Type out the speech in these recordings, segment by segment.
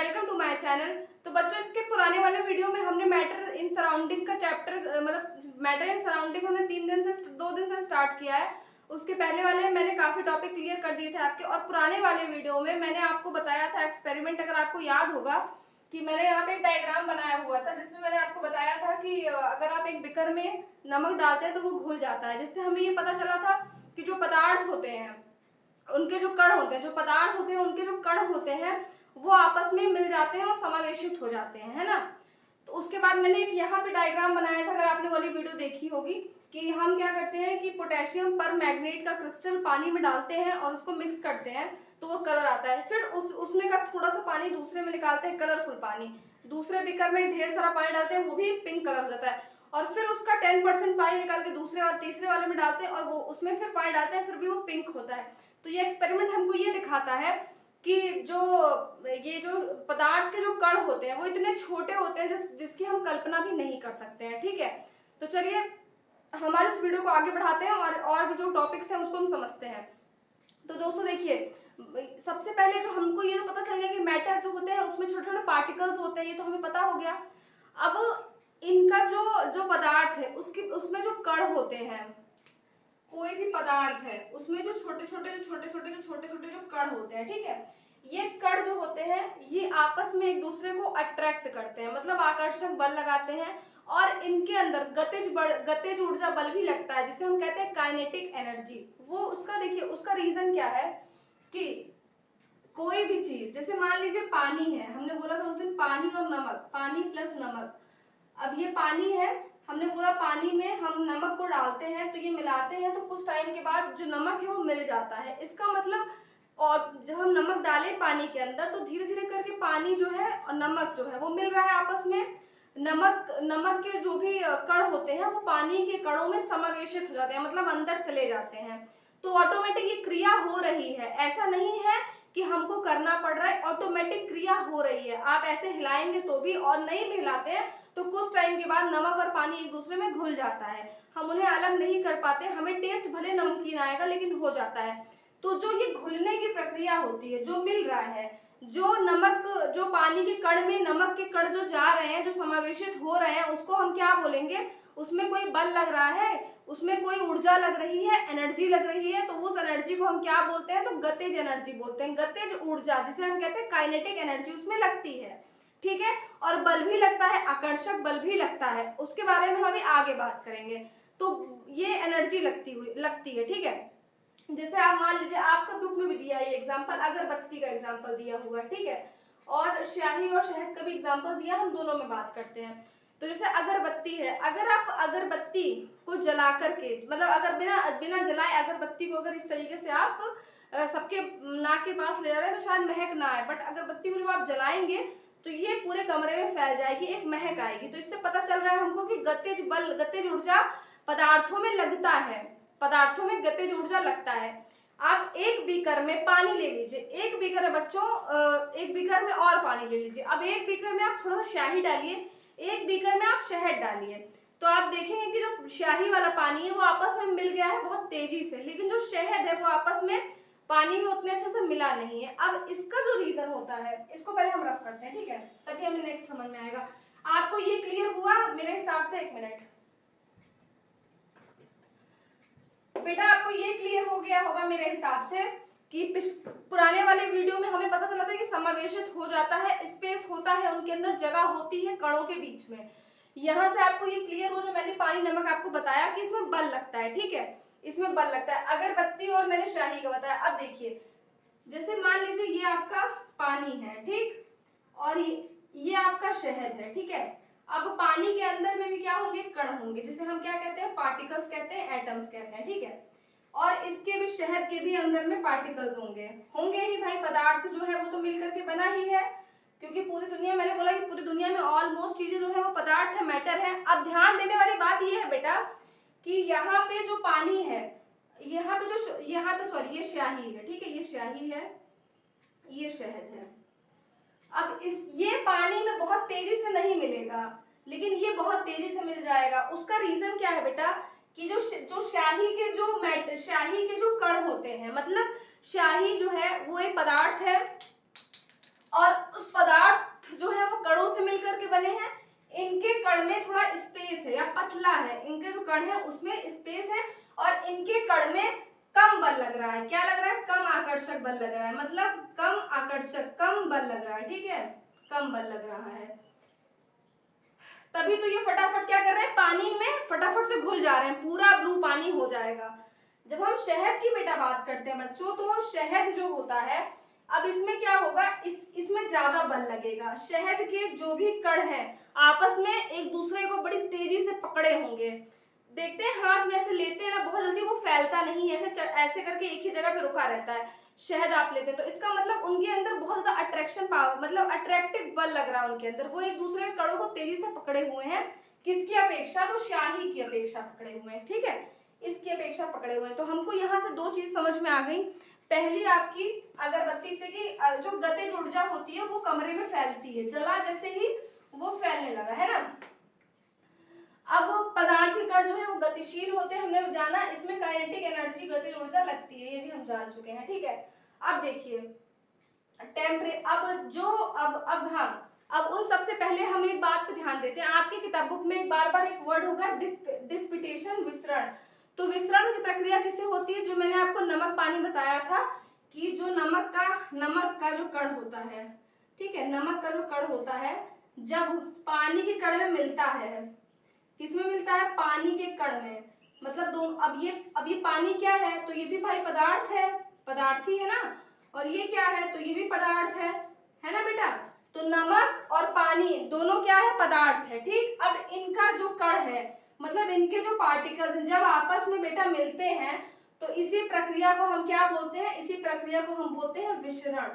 Welcome to my channel. तो बच्चों, इसके पुराने वाले वीडियो में हमने मैटर इन सराउंडिंग का चैप्टर मतलब मैटर इन सराउंडिंग हमने 2 दिन से स्टार्ट किया है। उसके पहले वाले मैंने काफी टॉपिक क्लियर कर दिए थे आपके, और पुराने वाले वीडियो में मैंने आपको बताया था एक्सपेरिमेंट, अगर आपको याद होगा कि मैंने यहाँ पे एक डायग्राम बनाया हुआ था जिसमें मैंने आपको बताया था कि अगर आप एक बिकर में नमक डालते हैं तो वो घुल जाता है, जिससे हमें ये पता चला था कि जो पदार्थ होते हैं उनके जो कण होते हैं, जो पदार्थ होते हैं उनके जो कण होते हैं वो आपस में मिल जाते हैं और समावेशित हो जाते हैं, है ना। तो उसके बाद मैंने एक यहाँ पे डायग्राम बनाया था, अगर आपने वाली वीडियो देखी होगी, कि हम क्या करते हैं कि पोटेशियम पर मैग्नेट का क्रिस्टल पानी में डालते हैं और उसको मिक्स करते हैं तो वो कलर आता है। फिर उसमें का थोड़ा सा पानी दूसरे में निकालते हैं, कलरफुल पानी, दूसरे बीकर में ढेर सारा पानी डालते हैं, वो भी पिंक कलर हो जाता है, और फिर उसका 10% पानी निकाल के दूसरे और तीसरे वाले में डालते हैं और वो उसमें फिर पानी डालते हैं, फिर भी वो पिंक होता है। तो ये एक्सपेरिमेंट हमको ये दिखाता है कि ये जो पदार्थ के जो कण होते हैं वो इतने छोटे होते हैं जिसकी हम कल्पना भी नहीं कर सकते हैं, ठीक है। तो चलिए हमारे इस वीडियो को आगे बढ़ाते हैं और भी जो टॉपिक्स हैं उसको हम समझते हैं। तो दोस्तों देखिए, सबसे पहले जो हमको ये पता चल गया कि मैटर जो होते हैं उसमें छोटे छोटे पार्टिकल्स होते हैं, ये तो हमें पता हो गया। अब इनका जो पदार्थ है उसमें जो कण होते हैं, कोई भी पदार्थ है उसमें जो छोटे छोटे जो कण होते हैं, ठीक है, ये कण जो होते हैं ये आपस में एक दूसरे को अट्रैक्ट करते हैं, मतलब आकर्षक बल लगाते हैं, और इनके अंदर गतिज ऊर्जा बल भी लगता है जिसे हम कहते हैं काइनेटिक एनर्जी। वो उसका देखिए, उसका रीजन क्या है कि कोई भी चीज, जैसे मान लीजिए पानी है, हमने बोला था उस दिन पानी और नमक, पानी प्लस नमक। अब ये पानी है, हमने पूरा पानी में हम नमक को डालते हैं तो ये मिलाते हैं, तो कुछ टाइम के बाद जो नमक है वो मिल जाता है। इसका मतलब, और जब हम नमक डाले पानी के अंदर तो धीरे धीरे करके पानी जो है और नमक जो है वो मिल रहा है आपस में। नमक के जो भी कण होते हैं वो पानी के कणों में समावेशित हो जाते हैं, मतलब अंदर चले जाते हैं। तो ऑटोमेटिक ये क्रिया हो रही है, ऐसा नहीं है कि हमको करना पड़ रहा है, ऑटोमेटिक क्रिया हो रही है। आप ऐसे हिलाएंगे तो भी, और नहीं भी हिलाते हैं तो कुछ टाइम के बाद नमक और पानी एक दूसरे में घुल जाता है, हम उन्हें अलग नहीं कर पाते, हमें टेस्ट भले नमकीन आएगा लेकिन हो जाता है। तो जो ये घुलने की प्रक्रिया होती है, जो मिल रहा है, जो पानी के कण में नमक के कण जो जा रहे हैं, जो समावेशित हो रहे हैं, उसको हम क्या बोलेंगे, उसमें कोई बल लग रहा है, उसमें कोई ऊर्जा लग रही है, एनर्जी लग रही है, तो उस एनर्जी को हम क्या बोलते हैं, तो गतिज एनर्जी बोलते हैं। गतिज ऊर्जा जिसे हम कहते हैं काइनेटिक एनर्जी उसमें लगती है, ठीक है। और बल भी लगता है, आकर्षक बल भी लगता है, उसके बारे में हम अभी आगे बात करेंगे। तो ये एनर्जी लगती है, ठीक है। जैसे आप मान लीजिए, आपका बुक में भी दिया है ये एग्जांपल, अगरबत्ती का एग्जांपल दिया हुआ है, ठीक है, और स्याही और शहद का भी एग्जांपल दिया, हम दोनों में बात करते हैं। तो जैसे अगरबत्ती है, अगर आप अगरबत्ती को जला करके, मतलब अगर बिना जलाए अगरबत्ती को अगर इस तरीके से आप सबके नाक के पास ले जा रहे हैं तो शायद महक ना आए, बट अगरबत्ती को जब आप जलाएंगे तो ये पूरे कमरे में फैल जाएगी, एक महक आएगी। तो इससे पता चल रहा है हमको कि गतिज ऊर्जा पदार्थों में लगता है, पदार्थों में गतिज ऊर्जा लगता है। आप एक बीकर में पानी ले लीजिए, एक बीकर में बच्चों एक बीकर में और पानी ले लीजिए, अब एक बीकर में आप थोड़ा सा स्याही डालिए, एक बीकर में आप शहद डालिए, तो आप देखेंगे कि जो स्याही वाला पानी है वो आपस में मिल गया है बहुत तेजी से, लेकिन जो शहद है वो आपस में पानी में उतने अच्छे से मिला नहीं है। अब इसका जो रीजन होता है, इसको पहले हम रफ करते हैं, ठीक है, तभी हमें नेक्स्ट समझ में आएगा। आपको ये क्लियर हुआ मेरे हिसाब से? एक मिनट बेटा, आपको ये क्लियर हो गया होगा मेरे हिसाब से कि पुराने वाले वीडियो में हमें पता चला था कि समावेशित हो जाता है, स्पेस होता है, उनके अंदर जगह होती है कणों के बीच में। यहाँ से आपको ये क्लियर हो, जो मैंने पानी नमक आपको बताया कि इसमें बल लगता है, ठीक है, इसमें बल लगता है। अगरबत्ती और मैंने शाही का बताया। अब देखिए, जैसे मान लीजिए ये आपका पानी है, ठीक, और ये आपका शहद है, ठीक है। अब पानी के अंदर में भी क्या होंगे, कण होंगे, जिसे हम क्या कहते हैं, पार्टिकल्स कहते हैं, एटम्स कहते हैं, ठीक है। और इसके भी, शहद के भी अंदर में पार्टिकल्स होंगे ही भाई, पदार्थ जो है वो तो मिलकर के बना ही है, क्योंकि पूरी दुनिया, मैंने बोला कि पूरी दुनिया में ऑलमोस्ट चीजें जो है वो पदार्थ है, मैटर है। अब ध्यान देने वाली बात ये है बेटा कि यहाँ पे जो पानी है, यहाँ पे सॉरी, ये स्याही है, ठीक है, ये स्याही है, ये शहद है। अब ये पानी में बहुत तेजी से नहीं मिलेगा, लेकिन ये बहुत तेजी से मिल जाएगा। उसका रीजन क्या है बेटा कि जो स्याही के जो कण होते हैं, मतलब स्याही जो है वो एक पदार्थ है, और उस पदार्थ पतला है, इनके जो कण है उसमें स्पेस है और इनके कण में कम बल लग रहा है। क्या लग रहा है? कम आकर्षक बल लग रहा है, मतलब कम आकर्षक, कम बल लग रहा है, ठीक है, कम बल लग रहा है। तभी तो ये फटाफट क्या कर रहे हैं, पानी में फटाफट से घुल जा रहे हैं, पूरा ब्लू पानी हो जाएगा। जब हम शहद की बेटा बात करते हैं बच्चों, तो शहद जो होता है, अब इसमें क्या होगा, इसमें ज्यादा बल लगेगा। शहद के जो भी कण है आपस में एक दूसरे को बड़ी तेजी से पकड़े होंगे। देखते हैं हाथ में ऐसे लेते हैं ना, बहुत जल्दी वो फैलता नहीं है, ऐसे करके एक ही जगह पे रुका रहता है। शहद आप लेते हैं तो इसका मतलब उनके अंदर बहुत ज्यादा अट्रैक्शन पावर, मतलब अट्रैक्टिव बल लग रहा है उनके अंदर, वो एक दूसरे के कणों को तेजी से पकड़े हुए हैं। किसकी अपेक्षा? तो शाही की अपेक्षा पकड़े हुए हैं, ठीक है, इसकी अपेक्षा पकड़े हुए हैं। तो हमको यहाँ से दो चीज समझ में आ गई। पहली आपकी अगरबत्ती से कि जो गतिज ऊर्जा होती है वो कमरे में फैलती है, जला जैसे ही वो फैलने लगा, है ना। अब पदार्थ के कण जो है वो गतिशील होते हैं, हमने जाना, इसमें काइनेटिक एनर्जी, गतिज ऊर्जा लगती है, ये भी हम जान चुके हैं, ठीक है। अब देखिए अब उन सबसे पहले हम एक बात पे ध्यान देते हैं। आपकी किताब बुक में बार बार एक वर्ड होगा डिस्पिटेशन, विसरण। तो विसरण की प्रक्रिया किससे होती है? जो मैंने आपको नमक पानी बताया था कि जो नमक का जो कण होता है, ठीक है, नमक का जो कण होता है जब पानी के कण में मिलता है, किसमें मिलता है? पानी के कण में, मतलब दो, अब ये पानी क्या है? तो ये भी भाई पदार्थ है, पदार्थी है ना, और ये क्या है? तो ये भी पदार्थ है ना बेटा। तो नमक और पानी दोनों क्या है? पदार्थ है, ठीक। अब इनका जो कण है, मतलब इनके जो पार्टिकल्स जब आपस में बेटा मिलते हैं, तो इसी प्रक्रिया को हम क्या बोलते हैं? इसी प्रक्रिया को हम बोलते हैं विसरण,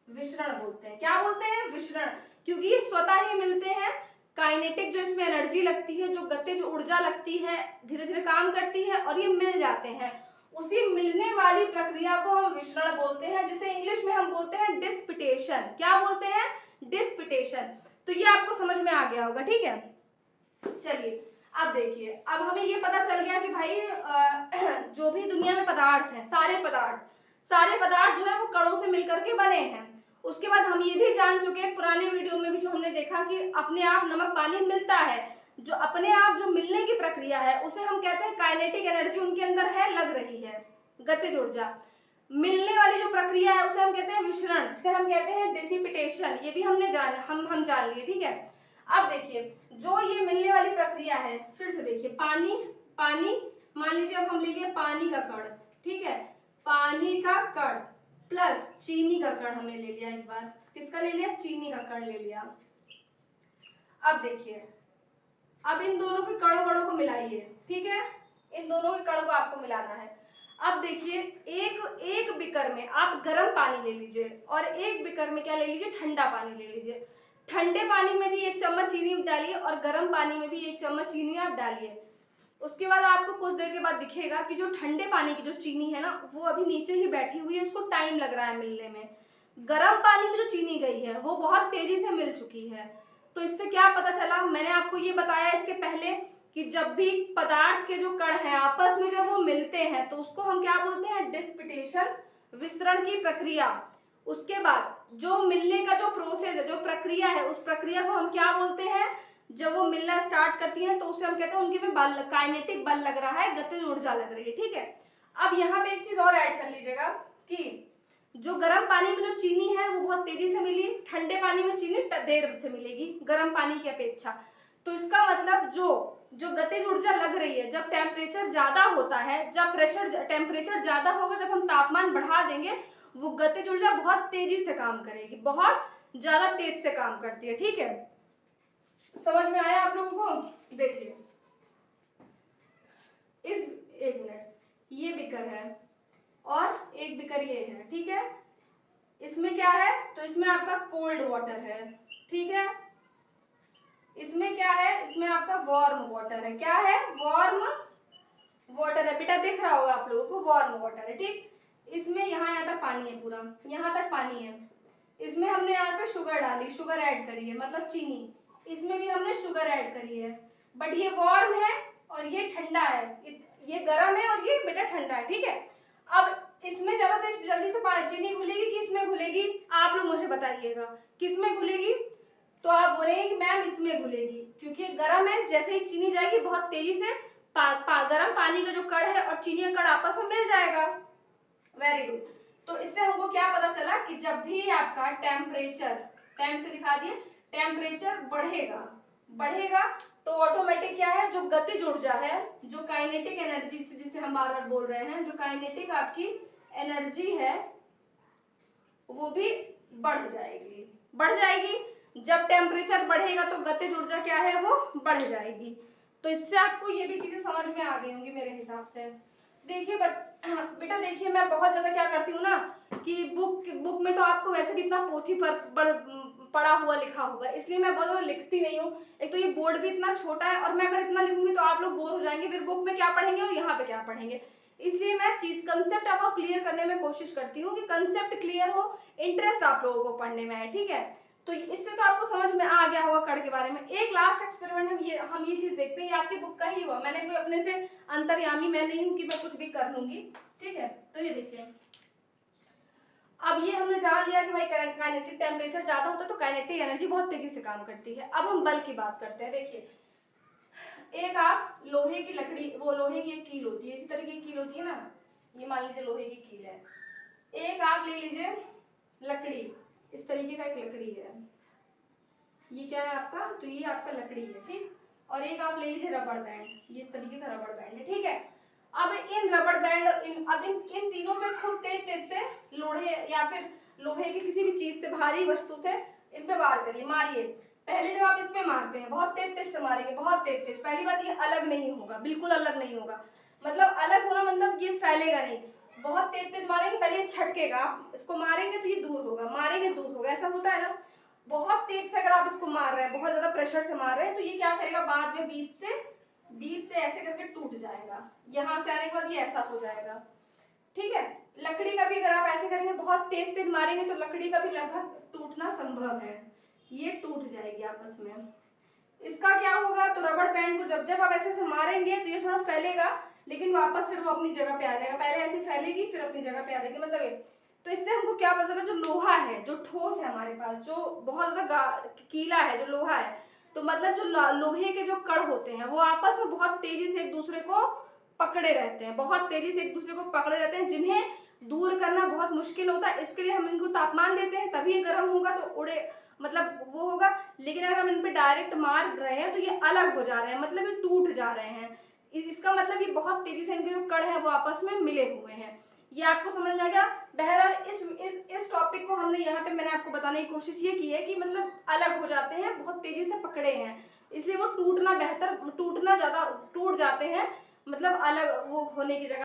विसरण बोलते हैं। क्या बोलते हैं? विसरण, क्योंकि ये स्वतः ही मिलते हैं। काइनेटिक जो इसमें एनर्जी लगती है, जो गतिज ऊर्जा लगती है, धीरे धीरे काम करती है और ये मिल जाते हैं, उसी मिलने वाली प्रक्रिया को हम विसरण बोलते हैं, जिसे इंग्लिश में हम बोलते हैं डिस्पिटेशन। क्या बोलते हैं? डिस्पिटेशन। तो ये आपको समझ में आ गया होगा, ठीक है। चलिए अब देखिए, अब हमें ये पता चल गया कि भाई जो भी दुनिया में पदार्थ हैं, सारे पदार्थ जो है वो कणों से मिलकर के बने हैं। उसके बाद हम ये भी जान चुके हैं पुराने वीडियो में भी, जो हमने देखा कि अपने आप नमक पानी मिलता है, जो अपने आप जो मिलने की प्रक्रिया है उसे हम कहते हैं काइनेटिक एनर्जी उनके अंदर है, लग रही है, गतिज ऊर्जा। मिलने वाली जो प्रक्रिया है उसे हम कहते हैं विसरण, जिसे हम कहते हैं डिसिपिटेशन। ये भी हमने हम जान लिए, ठीक है। अब देखिए, जो ये मिलने वाली प्रक्रिया है, फिर से देखिए, पानी मान लीजिए अब हम ले लिए पानी का कण, ठीक है, पानी का कण प्लस चीनी का कण हमने ले लिया। इस बार किसका ले लिया? चीनी का कण ले लिया। अब देखिए, अब इन दोनों के कणों को मिलाइए, ठीक है, इन दोनों के कणों को आपको मिलाना है। अब देखिए, एक बीकर में आप गर्म पानी ले लीजिए और एक बीकर में क्या ले लीजिए? ठंडा पानी ले लीजिए। ठंडे पानी में भी 1 चम्मच चीनी डालिए और गर्म पानी में भी 1 चम्मच चीनी आप डालिए। उसके बाद आपको कुछ देर के बाद दिखेगा कि जो ठंडे पानी की जो चीनी है ना, वो अभी नीचे ही बैठी हुई है, उसको टाइम लग रहा है मिलने में। गर्म पानी में जो चीनी गई है वो बहुत तेजी से मिल चुकी है। तो इससे क्या पता चला? मैंने आपको ये बताया इसके पहले कि जब भी पदार्थ के जो कण हैं आपस में जब वो मिलते हैं तो उसको हम क्या बोलते हैं? डिस्पिटेशन, विसरण की प्रक्रिया। उसके बाद जो मिलने का जो प्रोसेस है, जो प्रक्रिया है, उस प्रक्रिया को हम क्या बोलते हैं? जब वो मिलना स्टार्ट करती हैं तो उसे हम कहते हैं उनके में बल, काइनेटिक बल लग रहा है, गतिज ऊर्जा लग रही है, ठीक है। अब यहाँ पे एक चीज और ऐड कर लीजिएगा कि जो गर्म पानी में जो चीनी है वो बहुत तेजी से मिली, ठंडे पानी में चीनी देर से मिलेगी गर्म पानी की अपेक्षा। तो इसका मतलब जो गतिज ऊर्जा लग रही है, जब टेम्परेचर ज्यादा होता है, जब टेम्परेचर ज्यादा होगा, जब हम तापमान बढ़ा देंगे, वो गतिज ऊर्जा बहुत तेजी से काम करेगी, बहुत ज्यादा तेज से काम करती है, ठीक है। समझ में आया आप लोगों को? देखिए, एक मिनट, ये बीकर है और एक बीकर ये है, ठीक है। इसमें क्या है? तो इसमें आपका कोल्ड वाटर है, ठीक है। इसमें क्या है? इसमें आपका वार्म वाटर है। क्या है? वार्म वाटर है बेटा, दिख रहा होगा आप लोगों को, वार्म वाटर है, ठीक। इसमें यहाँ तक पानी है, पूरा यहाँ तक पानी है। इसमें हमने यहाँ पे शुगर डाली, शुगर ऐड करी है, मतलब चीनी। इसमें भी हमने शुगर ऐड करी है, बट ये वार्म है और ये ठंडा है, ये गर्म है और ये बेटा ठंडा है, ठीक है। अब इसमें ज्यादा जल्दी से चीनी घुलेगी कि इसमें घुलेगी? आप लोग मुझे बताइएगा, किसमें घुलेगी? तो आप बोलेंगे कि मैम इसमें घुलेगी, क्योंकि गर्म है, जैसे ही चीनी जाएगी बहुत तेजी से गर्म पानी का जो कण है और चीनी का कण आपस में मिल जाएगा। Very good. तो इससे हमको क्या पता चला कि जब भी आपका टेम्परेचर, टेम्प से दिखा दिए, टेम्परेचर बढ़ेगा तो ऑटोमेटिक क्या है, जो गतिज ऊर्जा है, जो काइनेटिक एनर्जी जिसे हम बार बार बोल रहे हैं, जो काइनेटिक आपकी एनर्जी है वो भी बढ़ जाएगी। जब टेम्परेचर बढ़ेगा तो गतिज ऊर्जा क्या है, वो बढ़ जाएगी। तो इससे आपको ये भी चीजें समझ में आ गई होंगी मेरे हिसाब से। देखिए बेटा, देखिए मैं बहुत ज्यादा क्या करती हूँ ना कि बुक में तो आपको वैसे भी इतना पोथी पढ़ा हुआ लिखा हुआ है, इसलिए मैं बहुत ज्यादा लिखती नहीं हूँ। एक तो ये बोर्ड भी इतना छोटा है और मैं अगर इतना लिखूंगी तो आप लोग बोर हो जाएंगे, फिर बुक में क्या पढ़ेंगे और यहाँ पे क्या पढ़ेंगे। इसलिए मैं कंसेप्ट आपको क्लियर करने में कोशिश करती हूँ कि कंसेप्ट क्लियर हो, इंटरेस्ट आप लोगों को पढ़ने में आए, ठीक है। तो इससे तो आपको समझ में आ गया होगा कण के बारे में। एक लास्ट एक्सपेरिमेंट हम ये चीज देखते हैं, ये आपकी बुक का ही हुआ, मैंने कोई अपने से अंतर्यामी मैं नहीं हूँ कि मैं कुछ भी कर लूंगी, ठीक है। तो ये देखते हैं, अब ये हमने जान लिया कि भाई काइनेटिक टेम्परेचर ज्यादा होता है तो काइनेटिक एनर्जी बहुत तेजी से काम करती है। अब हम बल की बात करते हैं। देखिए, एक आप लोहे की लकड़ी, वो लोहे की एक कील होती है, इसी तरह की कील होती है ना, ये मान लीजिए लोहे की कील है। एक आप ले लीजिए लकड़ी, इस तरीके का एक लकड़ी है, ये क्या है आपका, तो ये आपका लकड़ी है, ठीक। और एक आप ले लीजिए रबड़ बैंड, ये इस तरीके का रबड़ बैंड है, ठीक है। अब इन रबड़ बैंड, इन तीनों पे खूब तेज तेज से लोहे या फिर लोहे की किसी भी चीज से, भारी वस्तु से इन पे वार करिए, मारिए। पहले जब आप इस पे मारते हैं बहुत तेज तेज से मारेंगे, बहुत तेज तेज, पहली बात ये अलग नहीं होगा, बिल्कुल अलग नहीं होगा, मतलब अलग होना मतलब ये फैलेगा नहीं, बहुत तेज तेज मारेंगे, पहले ये छटकेगा, इसको मारेंगे तो ये दूर होगा, मारेंगे दूर होगा, ऐसा होता है ना। बहुत तेज से अगर आप इसको मार रहे हैं, बहुत ज्यादा प्रेशर से मार रहे हैं, तो ये क्या करेगा, बाद में बीच से ऐसे करके टूट जाएगा, यहां से आने के बाद ये ऐसा हो जाएगा, ठीक है। लकड़ी का भी अगर आप ऐसे करेंगे, बहुत तेज तेज मारेंगे तो लकड़ी का भी लगभग टूटना संभव है, ये टूट जाएगी आपस में। इसका क्या होगा, तो रबड़ बैंड को जब आप ऐसे से मारेंगे तो ये थोड़ा फैलेगा, लेकिन वापस फिर वो अपनी जगह पे आ जाएगा, पहले ऐसे फैलेगी फिर अपनी जगह पे आ जाएगी, मतलब ये। तो इससे हमको क्या पता चला, जो लोहा है, जो ठोस है हमारे पास, जो बहुत ज्यादा कीला है, जो लोहा है, तो मतलब जो लोहे के जो कण होते हैं वो आपस में बहुत तेजी से एक दूसरे को पकड़े रहते हैं, बहुत तेजी से एक दूसरे को पकड़े रहते हैं, जिन्हें दूर करना बहुत मुश्किल होता है। इसके लिए हम इनको तापमान देते हैं, तभी ये गर्म होगा तो उड़े, मतलब वो होगा। लेकिन अगर हम इन पे डायरेक्ट मार रहे हैं तो ये अलग हो जा रहे हैं, मतलब ये टूट जा रहे हैं। इसका मतलब ये बहुत तेजी से इनके जो कण है वो आपस में मिले हुए हैं। ये आपको समझ में आ गया। बहरहाल इस टॉपिक को हमने यहाँ पे मैंने आपको बताने की कोशिश ये की है कि मतलब अलग हो जाते हैं, बहुत तेजी से पकड़े हैं, इसलिए वो टूटना ज्यादा टूट जाते हैं, मतलब अलग वो होने की जगह।